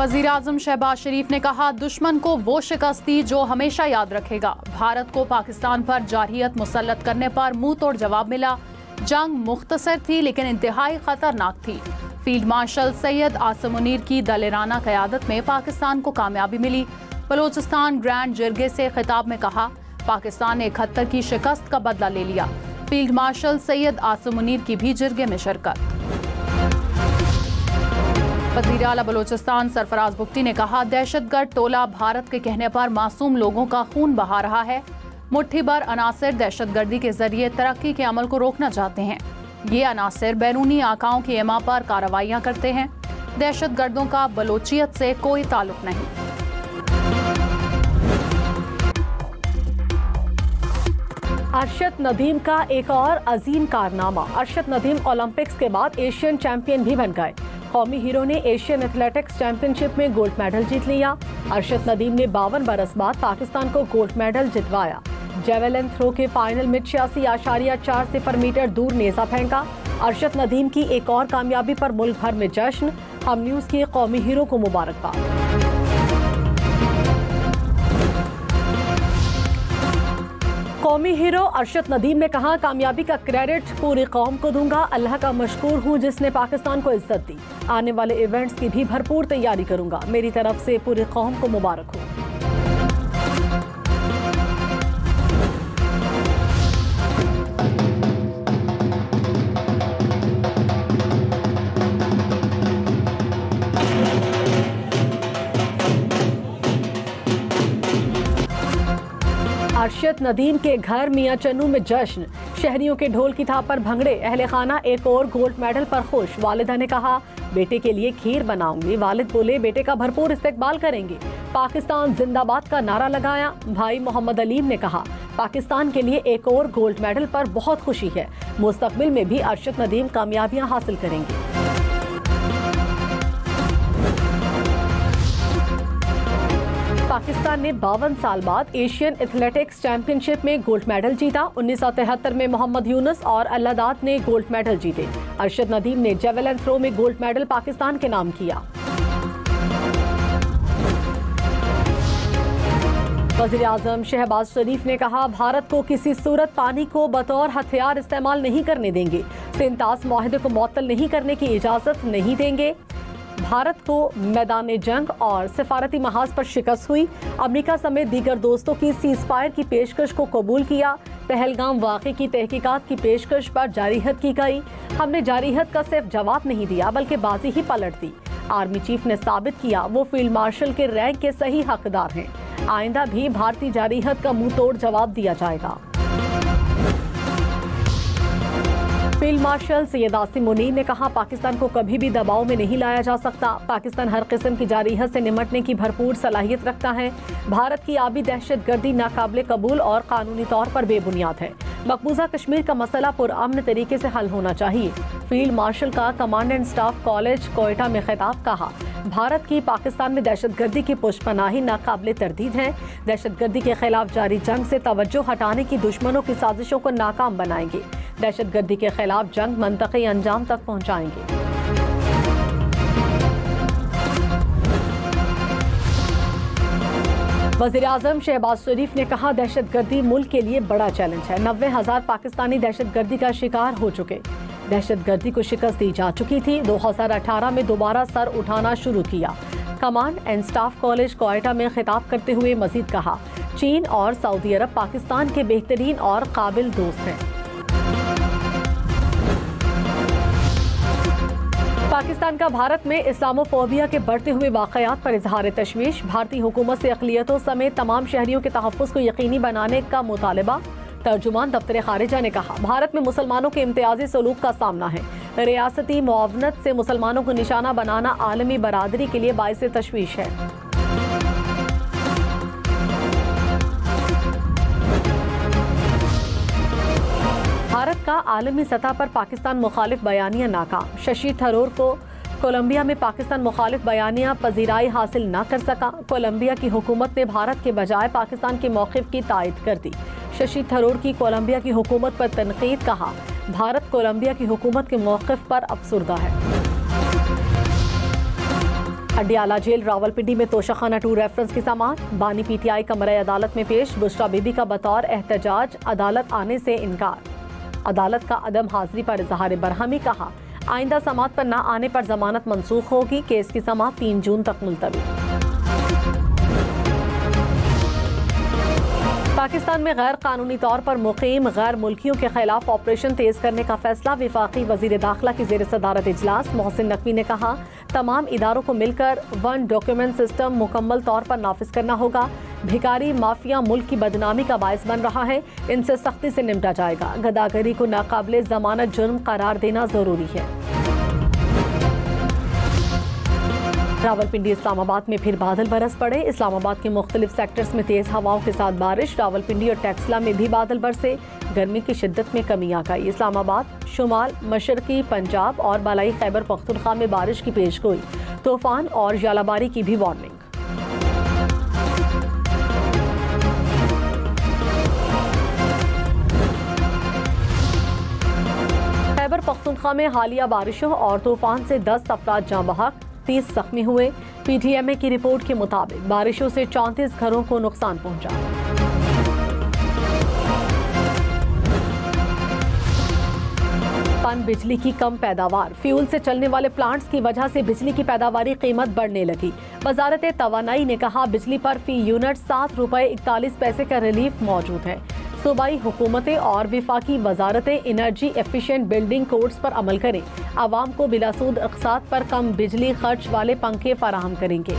वज़ीर-ए-आज़म शहबाज शरीफ ने कहा, दुश्मन को वो शिकस्त दी जो हमेशा याद रखेगा। भारत को पाकिस्तान पर जारहियत मुसल्लत करने पर मुंह तोड़ जवाब मिला। जंग मुख्तसर थी लेकिन इंतहाई खतरनाक थी। फील्ड मार्शल सैयद आसिम मुनीर की दलेराना क़यादत में पाकिस्तान को कामयाबी मिली। बलोचिस्तान ग्रैंड जिरगे से खिताब में कहा, पाकिस्तान ने 71 की शिकस्त का बदला ले लिया। फील्ड मार्शल सैयद आसिम मुनीर की भी जिरगे में शिरकत। वज़ीर आला बलोचिस्तान सरफराज बुगटी ने कहा, दहशतगर्द टोला भारत के कहने पर मासूम लोगों का खून बहा रहा है। मुट्ठी भर अनासिर दहशतगर्दी के जरिए तरक्की के अमल को रोकना चाहते हैं। ये अनासिर बैरूनी आकाओं की एमा पर कार्रवाइयाँ करते हैं। दहशतगर्दों का बलोचियत से कोई ताल्लुक नहीं। अरशद नदीम का एक और अजीम कारनामा। अरशद नदीम ओलंपिक्स के बाद एशियन चैंपियन भी बन गए। कौमी हीरो ने एशियन एथलेटिक्स चैंपियनशिप में गोल्ड मेडल जीत लिया। अरशद नदीम ने 52 बरस बाद पाकिस्तान को गोल्ड मेडल जितवाया। जेवेलिन थ्रो के फाइनल में 86.40 मीटर दूर नेजा फेंका। अरशद नदीम की एक और कामयाबी पर मुल्क भर में जश्न। हम न्यूज़ के कौमी हीरो को मुबारकबाद। कौमी हीरो अरशद नदीम ने कहा, कामयाबी का क्रेडिट पूरी कौम को दूंगा। अल्लाह का मशकूर हूँ जिसने पाकिस्तान को इज्जत दी। आने वाले इवेंट्स की भी भरपूर तैयारी करूंगा। मेरी तरफ से पूरी कौम को मुबारक हो। अरशद नदीम के घर मियां चन्नू में जश्न। शहरियों के ढोल की थाप पर भंगड़े। अहले खाना एक और गोल्ड मेडल पर खुश। वालिदा ने कहा, बेटे के लिए खीर बनाऊंगी। वालिद बोले, बेटे का भरपूर इस्तेकबाल करेंगे। पाकिस्तान जिंदाबाद का नारा लगाया। भाई मोहम्मद अलीम ने कहा, पाकिस्तान के लिए एक और गोल्ड मेडल पर बहुत खुशी है। मुस्तकबिल में भी अरशद नदीम कामयाबियां हासिल करेंगे। पाकिस्तान ने 52 साल बाद एशियन एथलेटिक्स चैंपियनशिप में गोल्ड मेडल जीता। 1973 में मोहम्मद यूनुस और अल्लादात ने गोल्ड मेडल जीते। अरशद नदीम ने जेवेलिन थ्रो में गोल्ड मेडल पाकिस्तान के नाम किया। वज़ीर-ए-आज़म शहबाज शरीफ ने कहा, भारत को किसी सूरत पानी को बतौर हथियार इस्तेमाल नहीं करने देंगे। सिंतास मुआहदे को मुअत्तल नहीं करने की इजाज़त नहीं देंगे। भारत को मैदान जंग और सिफारती महाज पर शिकस्त हुई। अमेरिका समेत दीगर दोस्तों की सीज़फायर की पेशकश को कबूल किया। पहलगाम वाक़े की तहकीकात की पेशकश पर जारहियत की गई। हमने जारहियत का सिर्फ जवाब नहीं दिया बल्कि बाजी ही पलट दी। आर्मी चीफ ने साबित किया वो फील्ड मार्शल के रैंक के सही हकदार हैं। आइंदा भी भारतीय जारहियत का मुंह तोड़ जवाब दिया जाएगा। फील्ड मार्शल सैयद आसिम मुनीर ने कहा, पाकिस्तान को कभी भी दबाव में नहीं लाया जा सकता। पाकिस्तान हर किस्म की जारहियत से निमटने की भरपूर सलाहियत रखता है। भारत की आबी दहशतगर्दी नाकाबिले कबूल और कानूनी तौर पर बेबुनियाद है। मकबूजा कश्मीर का मसला पुरअमन तरीके से हल होना चाहिए। फील्ड मार्शल का command and staff college Quetta में खिताब। कहा, भारत की पाकिस्तान में दहशतगर्दी की पुष्पनाही नाकाबिले तरदीद है। दहशतगर्दी के खिलाफ जारी जंग से तवज्जो हटाने की दुश्मनों की साजिशों को नाकाम बनाएंगे। दहशतगर्दी के खिलाफ जंग मंतक़ी अंजाम तक पहुंचाएंगे। वज़ीर-ए-आज़म शहबाज शरीफ ने कहा, दहशतगर्दी मुल्क के लिए बड़ा चैलेंज है। 90,000 पाकिस्तानी दहशतगर्दी का शिकार हो चुके। दहशतगर्दी को शिकस्त दी जा चुकी थी। 2018 में दोबारा सर उठाना शुरू किया। Command and staff college Quetta में खिताब करते हुए मजीद कहा, चीन और सऊदी अरब पाकिस्तान के बेहतरीन और काबिल दोस्त हैं। पाकिस्तान का भारत में इस्लामोफोबिया के बढ़ते हुए वाक़यात पर इजहार तशवीश। भारतीय हुकूमत से अक़लियतों समेत तमाम शहरियों के तहफ़्फ़ुज़ को यकीनी बनाने का मुतालबा। तर्जुमान दफ्तर खारिजा ने कहा, भारत में मुसलमानों के इम्तियाजी सलूक का सामना है। रियासती मुआवनत से मुसलमानों को निशाना बनाना आलमी बरादरी के लिए बाइस तशवीश है। भारत का आलमी सतह पर पाकिस्तान मुखालिफ बयानिया नाकाम। शशि थरूर को कोलंबिया में पाकिस्तान मुखालिफ बयानिया पजीराई हासिल न कर सका। कोलंबिया की हुकूमत ने भारत के बजाय पाकिस्तान के मौक़िफ़ की तायद कर दी। शशि थरूर की कोलंबिया की हुकूमत पर तनकीद। कहा, भारत कोलंबिया की हुकूमत के मौक़िफ़ पर अफसुर्दा है। अडियाला जेल रावलपिंडी में तोशाखाना 2 रेफरेंस की समाअत। बानी पीटीआई कमरे अदालत में पेश। बुशरा बीबी का बतौर एहतजाज अदालत आने से इनकार। अदालत का अदम हाजिरी पर इजहार बरहमी। कहा आइंदा समाअत पर न आने पर जमानत मंसूख होगी। केस की समाअत 3 जून तक मुलतवी। पाकिस्तान में गैर कानूनी तौर पर मुकीम गैर मुल्कियों के खिलाफ ऑपरेशन तेज करने का फैसला। वफाकी वजीर दाखिला की जेर सदारत इजलास। मोहसिन नकवी ने कहा तमाम इदारों को मिलकर 1 डॉक्यूमेंट सिस्टम मुकम्मल तौर पर नाफिज करना होगा। भिखारी माफिया मुल्क की बदनामी का बायस बन रहा है, इनसे सख्ती से निपटा जाएगा। गदागरी को नाकाबिले जमानत जुर्म करार देना जरूरी है। रावलपिंडी इस्लामाबाद में फिर बादल बरस पड़े। इस्लामाबाद के मुख्तलिफ सेक्टर्स में तेज हवाओं के साथ बारिश। रावलपिंडी और टेक्सला में भी बादल बरसे। गर्मी की शिद्दत में कमी आ गई। इस्लामाबाद, शुमाल मशरकी पंजाब और बालाई खैबर पख्तूनख्वा में बारिश की पेशगोई। तूफान और जालाबारी की भी वार्निंग। खैबर पख्तूनख्वा में हालिया बारिशों और तूफान से 10 अफराद जाँ बहक, 30 जख्मी हुए। पीटीएमए की रिपोर्ट के मुताबिक बारिशों से 34 घरों को नुकसान पहुंचा। पन बिजली की कम पैदावार। फ्यूल से चलने वाले प्लांट्स की वजह से बिजली की पैदावारी कीमत बढ़ने लगी। वजारत तवानाई ने कहा बिजली पर फी यूनिट 7 रुपए 41 पैसे का रिलीफ मौजूद है। सूबाई हुकूमतें और विफाकी वजारतें एनर्जी एफिशिएंट बिल्डिंग कोड्स पर अमल करें। आवाम को बिलासूद अक़सात पर कम बिजली खर्च वाले पंखे फराहम करेंगे।